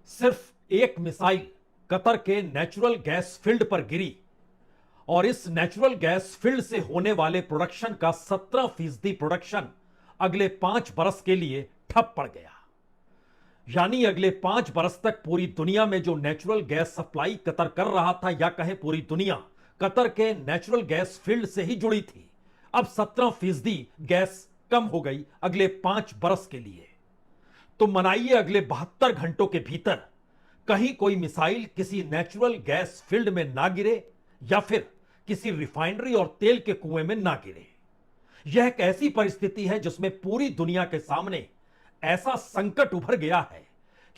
सिर्फ एक missile Qatar के नेचुरल गैस फील्ड पर गिरी और इस नेचुरल गैस फील्ड से होने वाले प्रोडक्शन का 17% प्रोडक्शन अगले 5 बरस के लिए ठप पड़ गया। यानी अगले 5 बरस तक पूरी दुनिया में जो नेचुरल गैस सप्लाई कतर कर रहा था, या कहें पूरी दुनिया कतर के नेचुरल गैस फील्ड से ही जुड़ी थी, अब 17% गैस कम हो गई अगले 5 बरस के लिए। तो मनाइए अगले 72 घंटों के भीतर कहीं कोई मिसाइल किसी नेचुरल गैस फील्ड में ना गिरे या फिर किसी रिफाइनरी और तेल के कुएं में ना गिरे। यह एक ऐसी परिस्थिति है जिसमें पूरी दुनिया के सामने ऐसा संकट उभर गया है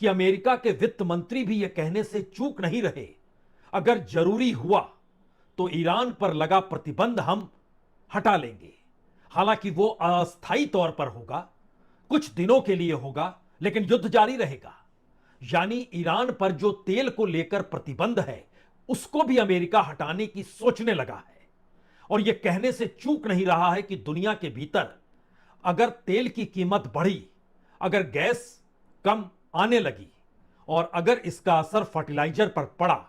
कि अमेरिका के वित्त मंत्री भी यह कहने से चूक नहीं रहे, अगर जरूरी हुआ तो ईरान पर लगा प्रतिबंध हम हटा लेंगे। हालांकि वो अस्थायी तौर पर होगा, कुछ दिनों के लिए होगा, लेकिन युद्ध जारी रहेगा। यानी ईरान पर जो तेल को लेकर प्रतिबंध है उसको भी अमेरिका हटाने की सोचने लगा है। और यह कहने से चूक नहीं रहा है कि दुनिया के भीतर अगर तेल की कीमत बढ़ी, अगर गैस कम आने लगी और अगर इसका असर फर्टिलाइजर पर पड़ा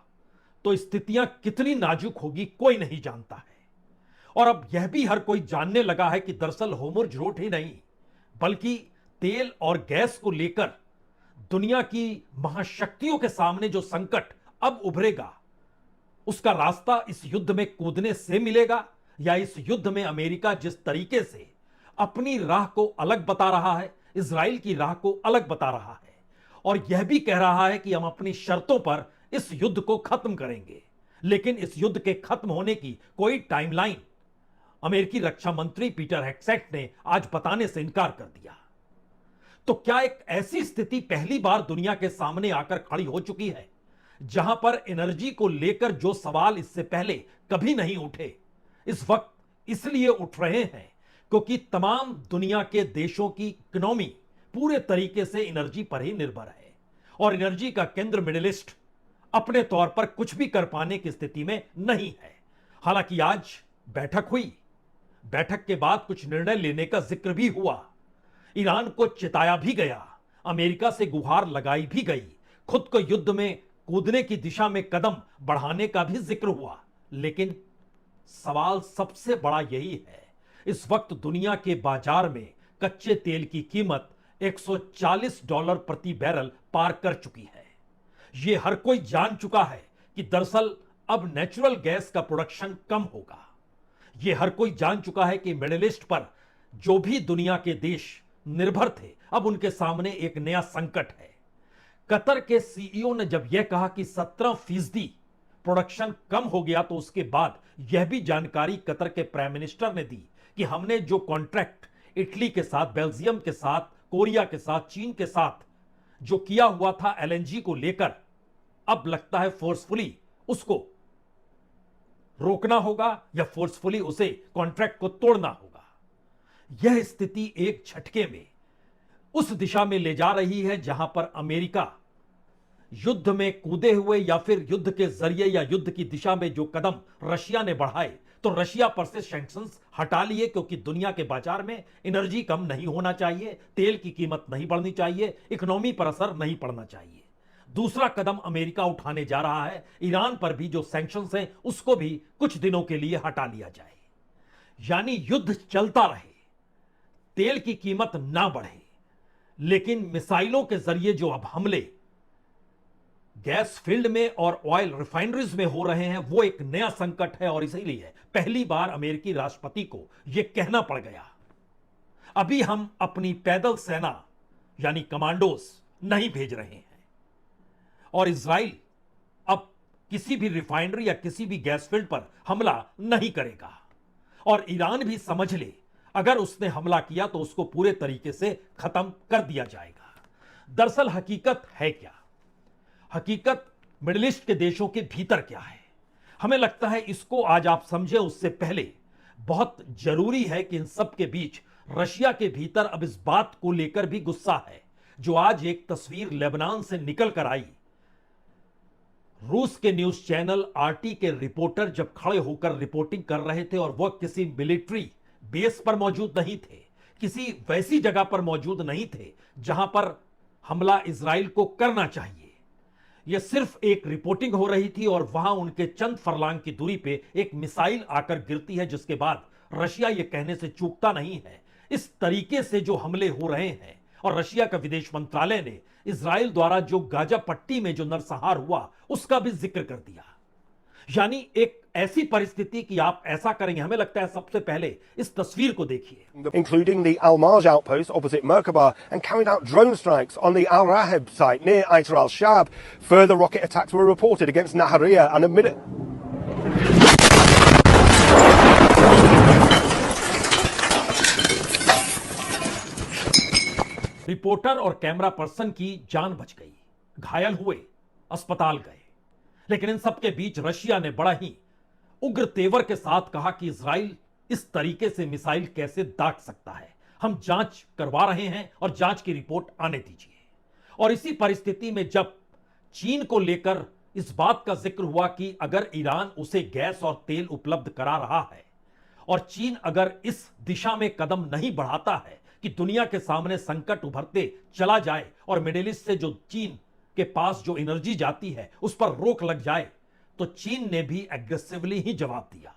तो स्थितियां कितनी नाजुक होगी कोई नहीं जानता है। और अब यह भी हर कोई जानने लगा है कि दरअसल होर्मुज़ रूट ही नहीं बल्कि तेल और गैस को लेकर दुनिया की महाशक्तियों के सामने जो संकट अब उभरेगा उसका रास्ता इस युद्ध में कूदने से मिलेगा, या इस युद्ध में अमेरिका जिस तरीके से अपनी राह को अलग बता रहा है, इजराइल की राह को अलग बता रहा है और यह भी कह रहा है कि हम अपनी शर्तों पर इस युद्ध को खत्म करेंगे। लेकिन इस युद्ध के खत्म होने की कोई टाइमलाइन अमेरिकी रक्षा मंत्री पीटर हेग्सेट ने आज बताने से इनकार कर दिया। तो क्या एक ऐसी स्थिति पहली बार दुनिया के सामने आकर खड़ी हो चुकी है जहां पर एनर्जी को लेकर जो सवाल इससे पहले कभी नहीं उठे, इस वक्त इसलिए उठ रहे हैं क्योंकि तमाम दुनिया के देशों की इकोनॉमी पूरे तरीके से एनर्जी पर ही निर्भर है और एनर्जी का केंद्र मिडिल ईस्ट अपने तौर पर कुछ भी कर पाने की स्थिति में नहीं है। हालांकि आज बैठक हुई, बैठक के बाद कुछ निर्णय लेने का जिक्र भी हुआ, ईरान को चिताया भी गया, अमेरिका से गुहार लगाई भी गई, खुद को युद्ध में कूदने की दिशा में कदम बढ़ाने का भी जिक्र हुआ। लेकिन सवाल सबसे बड़ा यही है, इस वक्त दुनिया के बाजार में कच्चे तेल की कीमत $140 प्रति बैरल पार कर चुकी है। यह हर कोई जान चुका है कि दरअसल अब नेचुरल गैस का प्रोडक्शन कम होगा। यह हर कोई जान चुका है कि मिडिल ईस्ट पर जो भी दुनिया के देश निर्भर थे, अब उनके सामने एक नया संकट है। कतर के सीईओ ने जब यह कहा कि 17% प्रोडक्शन कम हो गया तो उसके बाद यह भी जानकारी कतर के प्राइम मिनिस्टर ने दी कि हमने जो कॉन्ट्रैक्ट इटली के साथ, बेल्जियम के साथ, कोरिया के साथ, चीन के साथ जो किया हुआ था एलएनजी को लेकर, अब लगता है फोर्सफुली उसको रोकना होगा या फोर्सफुली उसे कॉन्ट्रैक्ट को तोड़ना होगा। यह स्थिति एक झटके में उस दिशा में ले जा रही है जहां पर अमेरिका युद्ध में कूदे हुए या फिर युद्ध के जरिए या युद्ध की दिशा में जो कदम रशिया ने बढ़ाए तो रशिया पर से सैंक्शंस हटा लिए, क्योंकि दुनिया के बाजार में एनर्जी कम नहीं होना चाहिए, तेल की कीमत नहीं बढ़नी चाहिए, इकोनॉमी पर असर नहीं पड़ना चाहिए। दूसरा कदम अमेरिका उठाने जा रहा है, ईरान पर भी जो सैंक्शंस हैं उसको भी कुछ दिनों के लिए हटा लिया जाए। यानी युद्ध चलता रहे, तेल की कीमत ना बढ़े, लेकिन मिसाइलों के जरिए जो अब हमले गैस फील्ड में और ऑयल रिफाइनरीज में हो रहे हैं वो एक नया संकट है। और इसीलिए पहली बार अमेरिकी राष्ट्रपति को यह कहना पड़ गया, अभी हम अपनी पैदल सेना यानी कमांडोज नहीं भेज रहे हैं और इजराइल अब किसी भी रिफाइनरी या किसी भी गैस फील्ड पर हमला नहीं करेगा। और ईरान भी समझ ले, अगर उसने हमला किया तो उसको पूरे तरीके से खत्म कर दिया जाएगा। दरअसल हकीकत है क्या? हकीकत मिडिल ईस्ट के देशों के भीतर क्या है, हमें लगता है इसको आज आप समझे उससे पहले बहुत जरूरी है कि इन सब के बीच रशिया के भीतर अब इस बात को लेकर भी गुस्सा है, जो आज एक तस्वीर लेबनान से निकल कर आई। रूस के न्यूज चैनल आरटी के रिपोर्टर जब खड़े होकर रिपोर्टिंग कर रहे थे और वह किसी मिलिट्री बेस पर मौजूद नहीं थे, किसी वैसी जगह पर मौजूद नहीं थे जहां पर हमला इजराइल को करना चाहिए, यह सिर्फ एक रिपोर्टिंग हो रही थी और वहां उनके चंद फरलांग की दूरी पे एक मिसाइल आकर गिरती है, जिसके बाद रशिया यह कहने से चूकता नहीं है इस तरीके से जो हमले हो रहे हैं। और रशिया का विदेश मंत्रालय ने इजराइल द्वारा जो गाजा पट्टी में जो नरसंहार हुआ उसका भी जिक्र कर दिया। यानी एक ऐसी परिस्थिति कि आप ऐसा करेंगे, हमें लगता है सबसे पहले इस तस्वीर को देखिए। Including the Al-Marj outpost opposite Merkaba, and carried out drone strikes on the Al-Raheb site near Aitar al-Shab. Further rocket attacks were reported against Nahariya and a reporter और कैमरा पर्सन की जान बच गई, घायल हुए, अस्पताल गए। लेकिन इन सबके बीच रशिया ने बड़ा ही उग्र तेवर के साथ कहा कि इजराइल इस तरीके से मिसाइल कैसे दाग सकता है, हम जांच करवा रहे हैं और जांच की रिपोर्ट आने दीजिए। और इसी परिस्थिति में जब चीन को लेकर इस बात का जिक्र हुआ कि अगर ईरान उसे गैस और तेल उपलब्ध करा रहा है और चीन अगर इस दिशा में कदम नहीं बढ़ाता है कि दुनिया के सामने संकट उभरते चला जाए और मिडिल ईस्ट से जो चीन के पास जो एनर्जी जाती है उस पर रोक लग जाए, तो चीन ने भी एग्रेसिवली ही जवाब दिया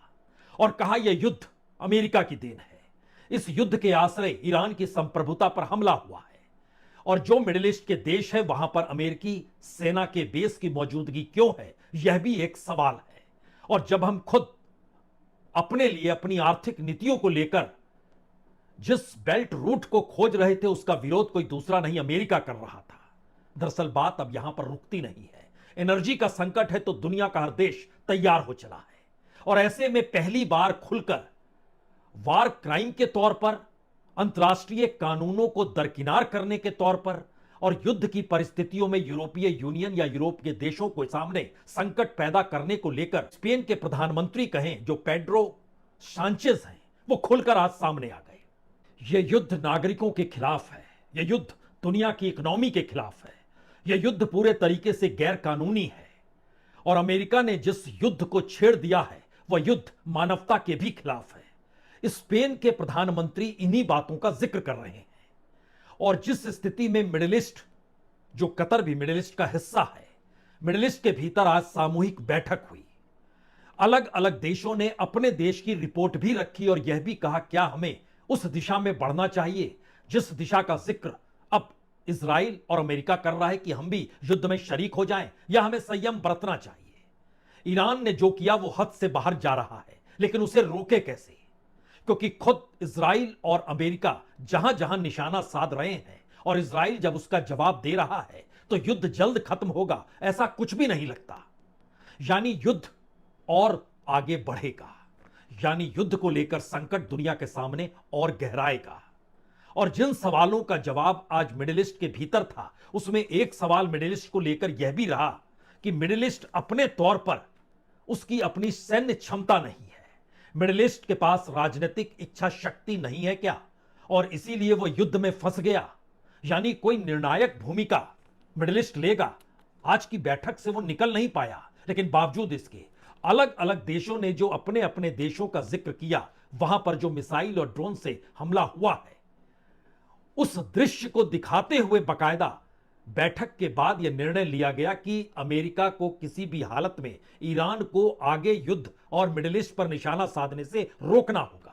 और कहा यह युद्ध अमेरिका की देन है। इस युद्ध के आश्रय ईरान की संप्रभुता पर हमला हुआ है और जो मिडिल ईस्ट के देश है वहां पर अमेरिकी सेना के बेस की मौजूदगी क्यों है, यह भी एक सवाल है। और जब हम खुद अपने लिए अपनी आर्थिक नीतियों को लेकर जिस बेल्ट रूट को खोज रहे थे उसका विरोध कोई दूसरा नहीं अमेरिका कर रहा था। दरअसल बात अब यहां पर रुकती नहीं है। एनर्जी का संकट है तो दुनिया का हर देश तैयार हो चला है और ऐसे में पहली बार खुलकर वार क्राइम के तौर पर, अंतर्राष्ट्रीय कानूनों को दरकिनार करने के तौर पर और युद्ध की परिस्थितियों में यूरोपीय यूनियन या यूरोप के देशों को सामने संकट पैदा करने को लेकर स्पेन के प्रधानमंत्री कहें जो पेड्रो सांचेज हैं, वो खुलकर आज सामने आ गए। यह युद्ध नागरिकों के खिलाफ है, यह युद्ध दुनिया की इकोनॉमी के खिलाफ है, यह युद्ध पूरे तरीके से गैर कानूनी है और अमेरिका ने जिस युद्ध को छेड़ दिया है वह युद्ध मानवता के भी खिलाफ है। स्पेन के प्रधानमंत्री इन्हीं बातों का जिक्र कर रहे हैं और जिस स्थिति में मिडिल ईस्ट, जो कतर भी मिडिल ईस्ट का हिस्सा है, मिडिल ईस्ट के भीतर आज सामूहिक बैठक हुई। अलग अलग देशों ने अपने देश की रिपोर्ट भी रखी और यह भी कहा क्या हमें उस दिशा में बढ़ना चाहिए जिस दिशा का जिक्र अब इजराइल और अमेरिका कर रहा है कि हम भी युद्ध में शरीक हो जाएं या हमें संयम बरतना चाहिए। ईरान ने जो किया वो हद से बाहर जा रहा है, लेकिन उसे रोके कैसे? क्योंकि खुद इजराइल और अमेरिका जहां जहां निशाना साध रहे हैं और इजराइल जब उसका जवाब दे रहा है तो युद्ध जल्द खत्म होगा, ऐसा कुछ भी नहीं लगता। यानी युद्ध और आगे बढ़ेगा, यानी युद्ध को लेकर संकट दुनिया के सामने और गहराएगा। और जिन सवालों का जवाब आज मिडिल ईस्ट के भीतर था उसमें एक सवाल मिडिल ईस्ट को लेकर यह भी रहा कि मिडिल ईस्ट अपने तौर पर उसकी अपनी सैन्य क्षमता नहीं है, मिडिल ईस्ट के पास राजनीतिक इच्छा शक्ति नहीं है क्या, और इसीलिए वो युद्ध में फंस गया। यानी कोई निर्णायक भूमिका मिडिल ईस्ट लेगा। आज की बैठक से वो निकल नहीं पाया, लेकिन बावजूद इसके अलग अलग देशों ने जो अपने अपने देशों का जिक्र किया, वहां पर जो मिसाइल और ड्रोन से हमला हुआ है उस दृश्य को दिखाते हुए बकायदा बैठक के बाद यह निर्णय लिया गया कि अमेरिका को किसी भी हालत में ईरान को आगे युद्ध और मिडिल ईस्ट पर निशाना साधने से रोकना होगा।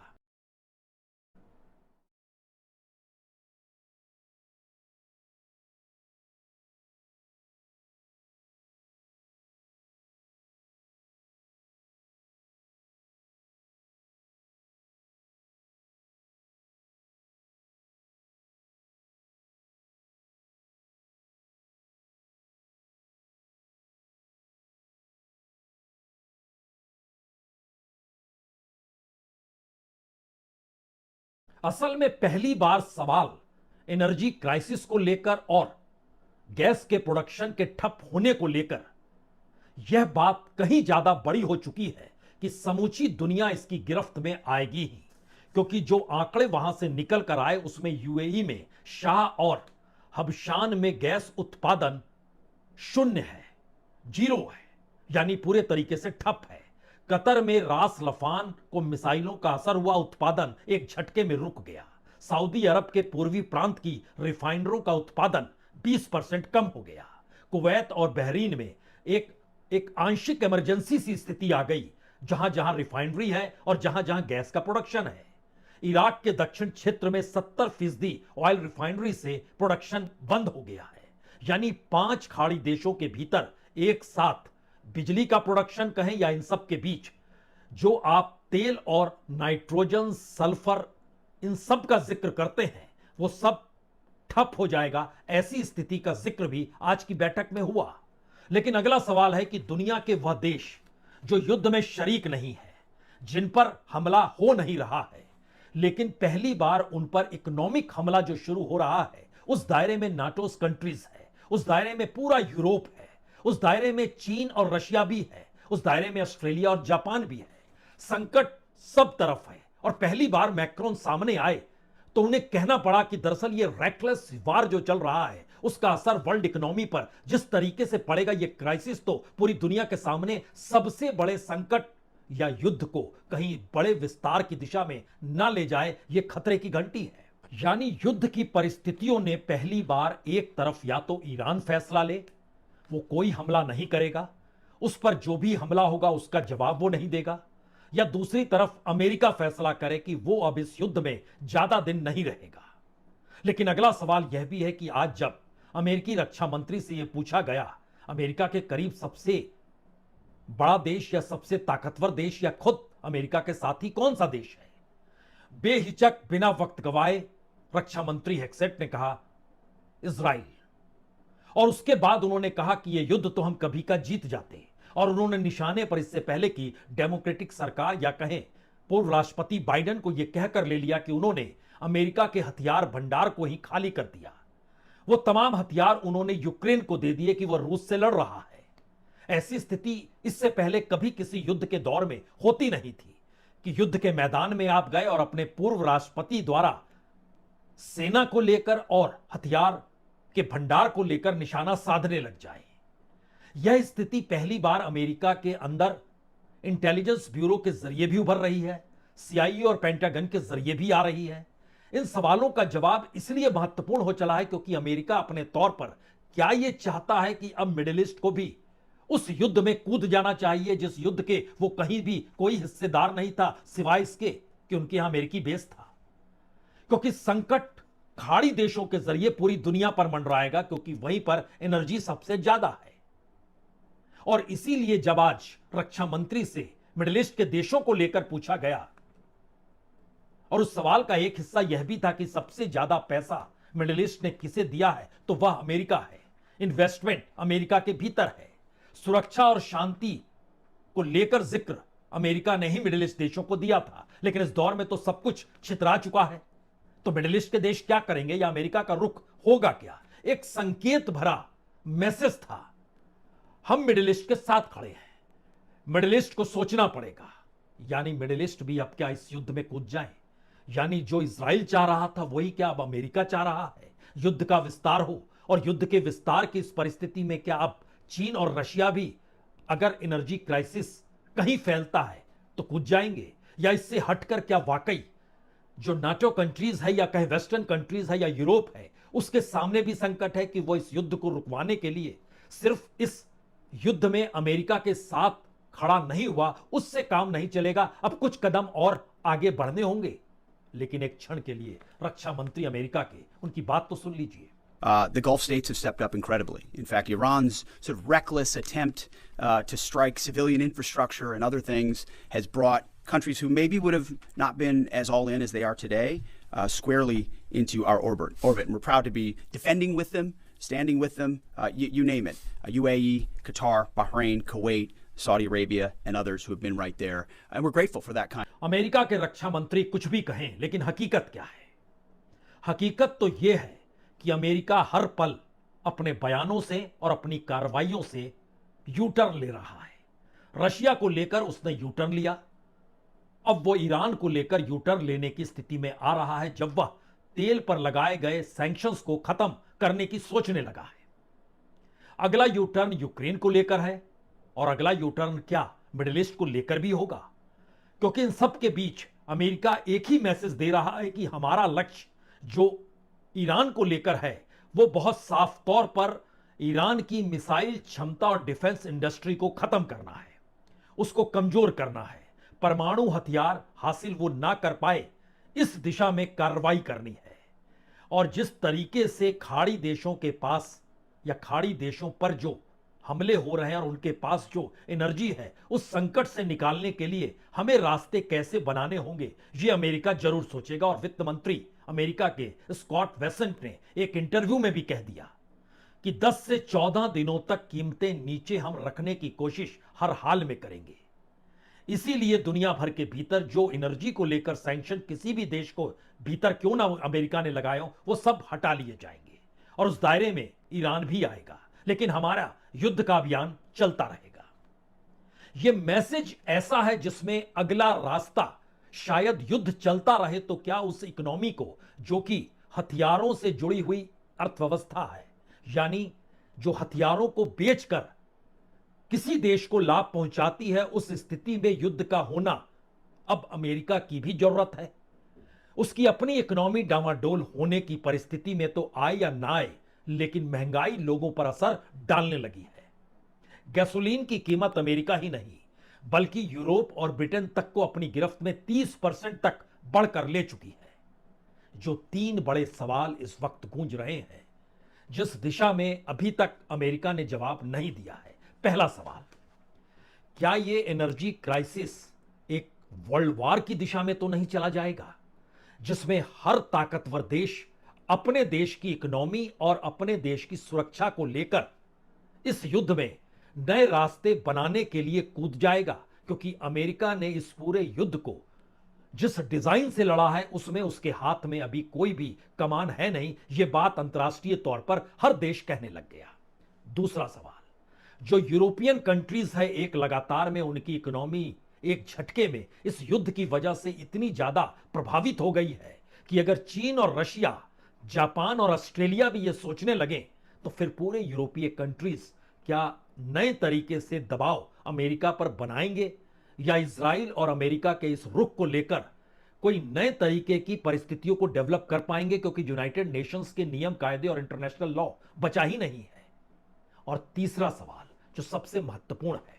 असल में पहली बार सवाल एनर्जी क्राइसिस को लेकर और गैस के प्रोडक्शन के ठप होने को लेकर यह बात कहीं ज्यादा बड़ी हो चुकी है कि समूची दुनिया इसकी गिरफ्त में आएगी ही, क्योंकि जो आंकड़े वहां से निकल कर आए उसमें यूएई में शाह और हबशान में गैस उत्पादन शून्य है, जीरो है, यानी पूरे तरीके से ठप है। कतर में रास लफान को मिसाइलों का असर हुआ, उत्पादन एक झटके में रुक गया। सऊदी अरब के पूर्वी प्रांत की रिफाइनरों का उत्पादन 20% कम हो गया। कुवैत और बहरीन में एक आंशिक इमरजेंसी सी स्थिति आ गई, जहां जहां रिफाइनरी है और जहां जहां गैस का प्रोडक्शन है। इराक के दक्षिण क्षेत्र में 70% ऑयल रिफाइनरी से प्रोडक्शन बंद हो गया है। यानी 5 खाड़ी देशों के भीतर एक साथ बिजली का प्रोडक्शन कहें या इन सब के बीच जो आप तेल और नाइट्रोजन, सल्फर, इन सब का जिक्र करते हैं, वो सब ठप हो जाएगा। ऐसी स्थिति का जिक्र भी आज की बैठक में हुआ। लेकिन अगला सवाल है कि दुनिया के वह देश जो युद्ध में शरीक नहीं है, जिन पर हमला हो नहीं रहा है, लेकिन पहली बार उन पर इकोनॉमिक हमला जो शुरू हो रहा है, उस दायरे में नाटोस कंट्रीज है, उस दायरे में पूरा यूरोप है, उस दायरे में चीन और रशिया भी है, उस दायरे में ऑस्ट्रेलिया और जापान भी है। संकट सब तरफ है और पहली बार मैक्रोन सामने आए तो उन्हें कहना पड़ा कि दरअसल ये रेकलेस वार जो चल रहा है उसका असर वर्ल्ड इकोनॉमी पर जिस तरीके से पड़ेगा, ये क्राइसिस तो पूरी दुनिया के सामने सबसे बड़े संकट या युद्ध को कहीं बड़े विस्तार की दिशा में ना ले जाए, ये खतरे की घंटी है। यानी युद्ध की परिस्थितियों ने पहली बार एक तरफ या तो ईरान फैसला ले, वो कोई हमला नहीं करेगा, उस पर जो भी हमला होगा उसका जवाब वो नहीं देगा, या दूसरी तरफ अमेरिका फैसला करे कि वो अब इस युद्ध में ज्यादा दिन नहीं रहेगा। लेकिन अगला सवाल यह भी है कि आज जब अमेरिकी रक्षा मंत्री से यह पूछा गया, अमेरिका के करीब सबसे बड़ा देश या सबसे ताकतवर देश या खुद अमेरिका के साथी कौन सा देश है, बेहिचक बिना वक्त गवाए रक्षा मंत्री हेक्सेट ने कहा इजराइल। और उसके बाद उन्होंने कहा कि यह युद्ध तो हम कभी का जीत जाते, और उन्होंने निशाने पर इससे पहले की डेमोक्रेटिक सरकार या कहें पूर्व राष्ट्रपति बाइडेन को यह कहकर ले लिया कि उन्होंने अमेरिका के हथियार भंडार को ही खाली कर दिया। वो तमाम हथियार उन्होंने यूक्रेन को दे दिए कि वह रूस से लड़ रहा है। ऐसी स्थिति इससे पहले कभी किसी युद्ध के दौर में होती नहीं थी कि युद्ध के मैदान में आप गए और अपने पूर्व राष्ट्रपति द्वारा सेना को लेकर और हथियार के भंडार को लेकर निशाना साधने लग जाए। यह स्थिति पहली बार अमेरिका के अंदर इंटेलिजेंस ब्यूरो के जरिए भी उभर रही है, सीआईए और पेंटागन के जरिए भी आ रही है। इन सवालों का जवाब इसलिए महत्वपूर्ण हो चला है क्योंकि अमेरिका अपने तौर पर क्या यह चाहता है कि अब मिडिल ईस्ट को भी उस युद्ध में कूद जाना चाहिए जिस युद्ध के वो कहीं भी कोई हिस्सेदार नहीं था, सिवाय इसके कि उनके यहां अमेरिकी बेस था। क्योंकि संकट खाड़ी देशों के जरिए पूरी दुनिया पर मंडराएगा, क्योंकि वहीं पर एनर्जी सबसे ज्यादा है। और इसीलिए जब आज रक्षा मंत्री से मिडिल ईस्ट के देशों को लेकर पूछा गया, और उस सवाल का एक हिस्सा यह भी था कि सबसे ज्यादा पैसा मिडिल ईस्ट ने किसे दिया है, तो वह अमेरिका है। इन्वेस्टमेंट अमेरिका के भीतर है। सुरक्षा और शांति को लेकर जिक्र अमेरिका ने ही मिडिल ईस्ट देशों को दिया था, लेकिन इस दौर में तो सब कुछ छितरा चुका है। तो मिडिल ईस्ट के देश क्या करेंगे या अमेरिका का रुख होगा क्या? एक संकेत भरा मैसेज था, हम मिडिल ईस्ट के साथ खड़े हैं, मिडिल ईस्ट को सोचना पड़ेगा। यानी मिडिल ईस्ट भी अब क्या इस युद्ध में कूद जाए? यानी जो इजराइल चाह रहा था वही क्या अब अमेरिका चाह रहा है? युद्ध का विस्तार हो, और युद्ध के विस्तार की इस परिस्थिति में क्या अब चीन और रशिया भी अगर एनर्जी क्राइसिस कहीं फैलता है तो कूद जाएंगे? या इससे हटकर क्या वाकई जो नाटो कंट्रीज है या कहे वेस्टर्न कंट्रीज है या यूरोप है, उसके सामने भी संकट है कि वो इस युद्ध को रुकवाने के लिए सिर्फ इस युद्ध में अमेरिका के साथ खड़ा नहीं हुआ, उससे काम नहीं चलेगा, अब कुछ कदम और आगे बढ़ने होंगे। लेकिन एक क्षण के लिए रक्षा मंत्री अमेरिका के उनकी बात तो सुन लीजिए। The Gulf states have stepped up incredibly. In fact, Iran's sort of reckless attempt to strike civilian infrastructure and other things has brought countries who maybe would have not been as all in as they are today squarely into our orbit. And we're proud to be defending with them, standing with them, you name it. UAE, Qatar, Bahrain, Kuwait, Saudi Arabia, and others who have been right there. And we're grateful for that kind. America के रक्षा मंत्री कुछ भी कहें, लेकिन हकीकत क्या है? हकीकत तो यह है कि अमेरिका हर पल अपने बयानों से और अपनी कार्रवाइयों से यूटर्न ले रहा है। रशिया को लेकर उसने यूटर्न लिया, अब वो ईरान को लेकर यूटर्न लेने की स्थिति में आ रहा है, जब वह तेल पर लगाए गए सैंक्शंस को खत्म करने की सोचने लगा है। अगला यूटर्न यूक्रेन को लेकर है, और अगला यूटर्न क्या मिडिल ईस्ट को लेकर भी होगा, क्योंकि इन सब के बीच अमेरिका एक ही मैसेज दे रहा है कि हमारा लक्ष्य जो ईरान को लेकर है वो बहुत साफ तौर पर ईरान की मिसाइल क्षमता और डिफेंस इंडस्ट्री को खत्म करना है, उसको कमजोर करना है, परमाणु हथियार हासिल वो ना कर पाए इस दिशा में कार्रवाई करनी है। और जिस तरीके से खाड़ी देशों के पास या खाड़ी देशों पर जो हमले हो रहे हैं और उनके पास जो एनर्जी है, उस संकट से निकालने के लिए हमें रास्ते कैसे बनाने होंगे, ये अमेरिका जरूर सोचेगा। और वित्त मंत्री अमेरिका के स्कॉट बेसेंट ने एक इंटरव्यू में भी कह दिया कि 10 से 14 दिनों तक कीमतें नीचे हम रखने की कोशिश हर हाल में करेंगे। इसीलिए दुनिया भर के भीतर जो एनर्जी को लेकर सैंक्शन किसी भी देश को भीतर क्यों ना अमेरिका ने लगाए हो, वो सब हटा लिए जाएंगे और उस दायरे में ईरान भी आएगा। लेकिन हमारा युद्ध का अभियान चलता रहेगा। यह मैसेज ऐसा है जिसमें अगला रास्ता शायद युद्ध चलता रहे तो क्या उस इकोनॉमी को, जो कि हथियारों से जुड़ी हुई अर्थव्यवस्था है, यानी जो हथियारों को बेचकर किसी देश को लाभ पहुंचाती है, उस स्थिति में युद्ध का होना अब अमेरिका की भी जरूरत है। उसकी अपनी इकोनॉमी डामाडोल होने की परिस्थिति में तो आए या ना आए, लेकिन महंगाई लोगों पर असर डालने लगी है। गैसोलीन की कीमत अमेरिका ही नहीं बल्कि यूरोप और ब्रिटेन तक को अपनी गिरफ्त में 30% तक बढ़कर ले चुकी है। जो 3 बड़े सवाल इस वक्त गूंज रहे हैं, जिस दिशा में अभी तक अमेरिका ने जवाब नहीं दिया है। पहला सवाल, क्या यह एनर्जी क्राइसिस एक वर्ल्ड वॉर की दिशा में तो नहीं चला जाएगा, जिसमें हर ताकतवर देश अपने देश की इकोनॉमी और अपने देश की सुरक्षा को लेकर इस युद्ध में नए रास्ते बनाने के लिए कूद जाएगा? क्योंकि अमेरिका ने इस पूरे युद्ध को जिस डिजाइन से लड़ा है, उसमें उसके हाथ में अभी कोई भी कमान है नहीं। यह बात अंतर्राष्ट्रीय तौर पर हर देश कहने लग गया। दूसरा सवाल, जो यूरोपियन कंट्रीज है, एक लगातार में उनकी इकोनॉमी एक झटके में इस युद्ध की वजह से इतनी ज्यादा प्रभावित हो गई है कि अगर चीन और रशिया, जापान और ऑस्ट्रेलिया भी ये सोचने लगे तो फिर पूरे यूरोपीय कंट्रीज क्या नए तरीके से दबाव अमेरिका पर बनाएंगे, या इजराइल और अमेरिका के इस रुख को लेकर कोई नए तरीके की परिस्थितियों को डेवलप कर पाएंगे? क्योंकि यूनाइटेड नेशंस के नियम कायदे और इंटरनेशनल लॉ बचा ही नहीं है। और तीसरा सवाल जो सबसे महत्वपूर्ण है,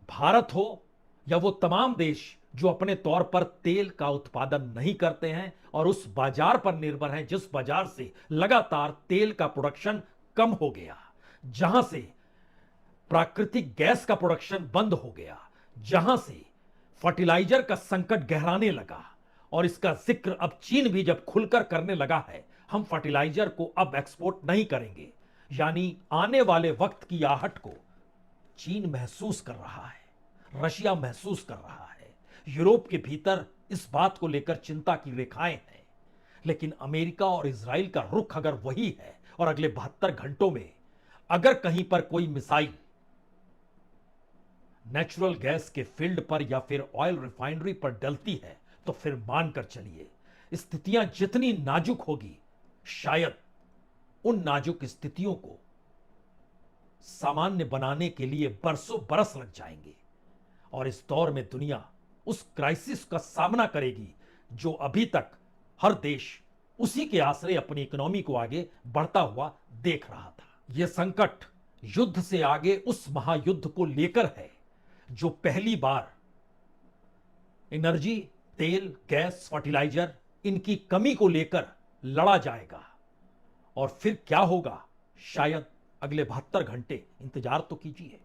भारत हो या वो तमाम देश जो अपने तौर पर तेल का उत्पादन नहीं करते हैं और उस बाजार पर निर्भर हैं जिस बाजार से लगातार तेल का प्रोडक्शन कम हो गया, जहां से प्राकृतिक गैस का प्रोडक्शन बंद हो गया, जहां से फर्टिलाइजर का संकट गहराने लगा, और इसका जिक्र अब चीन भी जब खुलकर करने लगा है, हम फर्टिलाइजर को अब एक्सपोर्ट नहीं करेंगे। यानी आने वाले वक्त की आहट को चीन महसूस कर रहा है, रशिया महसूस कर रहा है, यूरोप के भीतर इस बात को लेकर चिंता की रेखाएं हैं। लेकिन अमेरिका और इजराइल का रुख अगर वही है और अगले 72 घंटों में अगर कहीं पर कोई मिसाइल नेचुरल गैस के फील्ड पर या फिर ऑयल रिफाइनरी पर डलती है, तो फिर मानकर चलिए स्थितियां जितनी नाजुक होगी, शायद उन नाजुक स्थितियों को सामान्य बनाने के लिए बरसों बरस लग जाएंगे। और इस दौर में दुनिया उस क्राइसिस का सामना करेगी जो अभी तक हर देश उसी के आश्रय अपनी इकोनॉमी को आगे बढ़ता हुआ देख रहा था। यह संकट युद्ध से आगे उस महायुद्ध को लेकर है जो पहली बार एनर्जी, तेल, गैस, फर्टिलाइजर, इनकी कमी को लेकर लड़ा जाएगा। और फिर क्या होगा, शायद अगले 72 घंटे इंतजार तो कीजिए।